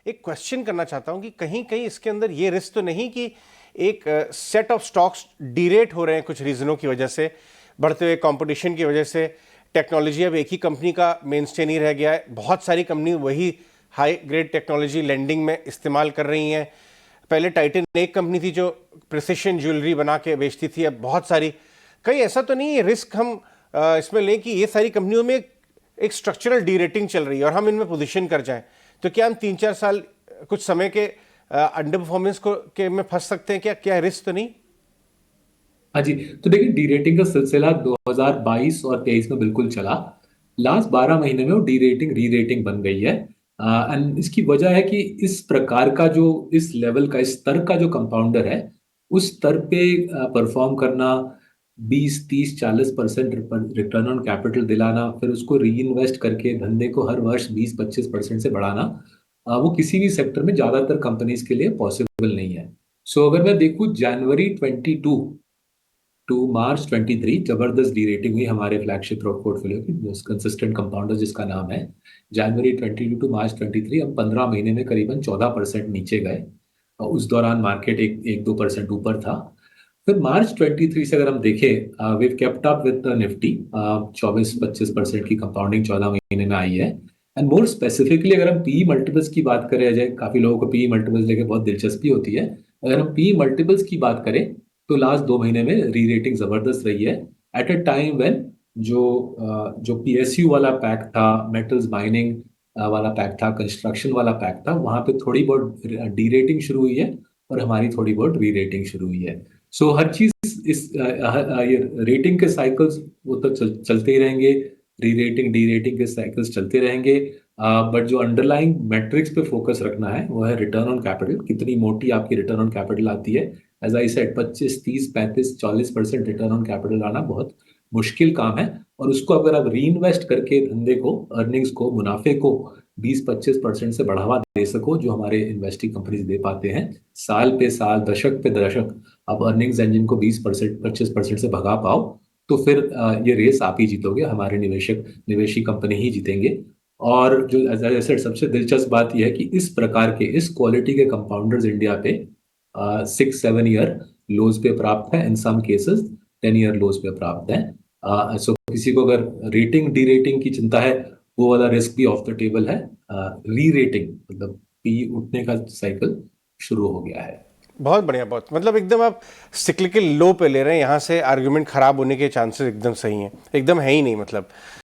एक क्वेश्चन करना चाहता हूं कि कहीं कहीं इसके अंदर ये रिस्क तो नहीं कि एक सेट ऑफ स्टॉक्स डीरेट हो रहे हैं कुछ रीजनों की वजह से, बढ़ते हुए कंपटीशन की वजह से। टेक्नोलॉजी अब एक ही कंपनी का मेनस्टे नहीं रह गया है, बहुत सारी कंपनी वही हाई ग्रेड टेक्नोलॉजी लेंडिंग में इस्तेमाल कर रही हैं। पहले टाइटन एक कंपनी थी जो प्रिसिशन ज्वेलरी बना के बेचती थी, अब बहुत सारी। कहीं ऐसा तो नहीं है रिस्क हम इसमें लें कि ये सारी कंपनियों में एक स्ट्रक्चरल डी रेटिंग चल रही है और हम इनमें पोजीशन कर जाएं, तो क्या हम 3-4 साल कुछ समय के अंडर परफॉर्मेंस को के में फंस सकते हैं? क्या क्या रिस्क तो नहीं? हाँ जी। तो देखिए, डी रेटिंग का सिलसिला 2022 और 23 में बिल्कुल चला। लास्ट 12 महीने में वो डी रेटिंग री रेटिंग बन गई है। एंड इसकी वजह है कि इस प्रकार का जो इस लेवल का, इस स्तर का जो कंपाउंडर है, उस स्तर पे परफॉर्म करना, 20, 30, 40% रिटर्न ऑन कैपिटल दिलाना, फिर उसको री इन्वेस्ट करके धंधे को हर वर्ष 20-25% से बढ़ाना, वो किसी भी सेक्टर में ज्यादातर कंपनीज के लिए पॉसिबल नहीं है। सो अगर मैं देखूं, जनवरी 22 टू मार्च 23 जबरदस्त डी रेटिंग हुई हमारे फ्लैगशिप पोर्टफोलियो की, कंसिस्टेंट कंपाउंडर जिसका नाम है। जनवरी 22 टू मार्च 23 हम 15 महीने में करीबन 14% नीचे गए, और उस दौरान मार्केट एक एक 2% ऊपर था। फिर मार्च 23 से अगर हम देखें, we kept up with Nifty, 24-25% की कंपाउंडिंग 14 महीने में आई है। एंड मोर स्पेसिफिकली अगर हम पी मल्टीपल्स की बात करें, अजय, काफी लोगों को पी मल्टीपल्स लेके बहुत दिलचस्पी होती है। अगर हम पी मल्टीपल्स की बात करें, तो लास्ट 2 महीने में री रेटिंग जबरदस्त रही है। एट अ टाइम व्हेन जो पीएसयू वाला पैक था, मेटल्स माइनिंग वाला पैक था, कंस्ट्रक्शन वाला पैक था, वहां पे थोड़ी बहुत डी रेटिंग शुरू हुई है और हमारी थोड़ी बहुत री रेटिंग शुरू हुई है। सो हर चीज ये रेटिंग के साइकिल्स वो तो चलते ही रहेंगे। री रेटिंग डी रेटिंग के साइकिल्स चलते रहेंगे। बट जो अंडरलाइंग मैट्रिक्स पे फोकस रखना है वो है रिटर्न ऑन कैपिटल। कितनी मोटी आपकी रिटर्न ऑन कैपिटल आती है। As I said, 25, 30, 35, 40% return on capital आना बहुत मुश्किल काम है। और उसको अगर आप री इन्वेस्ट करके धंधे को, अर्निंग्स को, मुनाफे को 20-25% से बढ़ावा दे सको, जो हमारे इन्वेस्टिंग कंपनीज दे पाते हैं, साल पे साल, दशक पे दशक, आप अर्निंग्स इंजन को 20%, 25% से भगा पाओ, तो फिर ये रेस आप ही जीतोगे, हमारे निवेशी कंपनी ही जीतेंगे। और जो एज आई सेड, सबसे दिलचस्प बात यह है कि इस प्रकार के, इस क्वालिटी के कंपाउंडर्स इंडिया पे 6-7 ईयर लोज पे प्राप्त है, इन सम केसेस 10 ईयर लोज पे प्राप्त है। सो किसी को अगर रेटिंग डी रेटिंग की चिंता है, वो वाला रिस्क भी ऑफ द टेबल है। री रेटिंग मतलब पी उठने का साइकिल शुरू हो गया है। बहुत बढ़िया, बहुत मतलब एकदम आप सिक्लिकल लो पे ले रहे हैं, यहाँ से आर्गुमेंट खराब होने के चांसेस एकदम सही हैं, एकदम है ही नहीं मतलब।